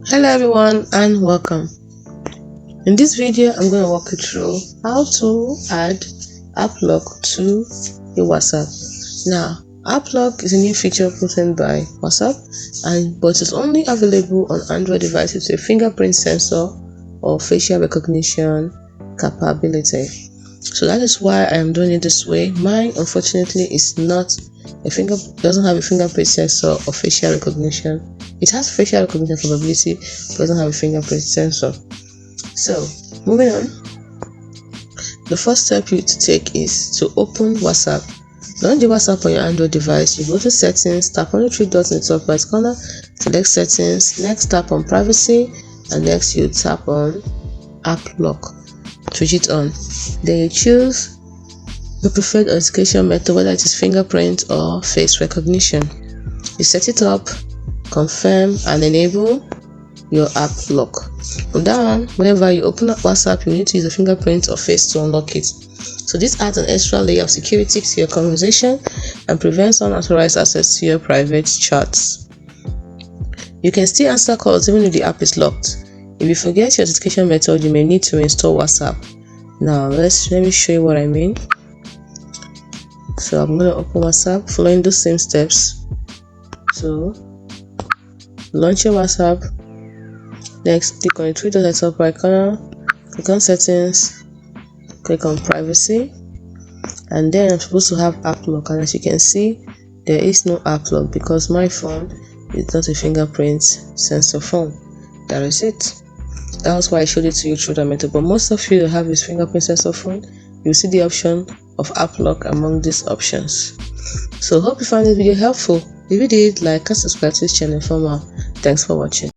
Hello everyone and welcome. In this video I'm going to walk you through how to add Applock to your WhatsApp. Now Applock is a new feature put in by WhatsApp but it's only available on Android devices with a fingerprint sensor or facial recognition capability. So that is why I am doing it this way. Mine unfortunately is not doesn't have a fingerprint sensor or facial recognition. It has facial recognition capability but doesn't have a fingerprint sensor. So moving on, the first step you need to take is to open WhatsApp. Launch the WhatsApp on your Android device. You go to settings, tap on the three dots in the top right corner, select settings, next tap on privacy, and next you tap on Applock. Switch it on. Then you choose your preferred authentication method, whether it is fingerprint or face recognition. You set it up, confirm, and enable your Applock. From now on, whenever you open up WhatsApp, you need to use a fingerprint or face to unlock it. So this adds an extra layer of security to your conversation and prevents unauthorized access to your private chats. You can still answer calls even if the app is locked. If you forget your authentication method, you may need to install WhatsApp. Now let me show you what I mean. So I'm going to open WhatsApp following those same steps. So launch your WhatsApp. Next, click on the three dots at the top right corner, click on settings, click on privacy, and then I'm supposed to have Applock, and as you can see there is no Applock because my phone is not a fingerprint sensor phone. That is it. That was why I showed it to you through that method, but most of you that have this fingerprint sensor phone, you'll see the option of Applock among these options. So hope you found this video helpful. If you did, like and subscribe to this channel for more. Thanks for watching.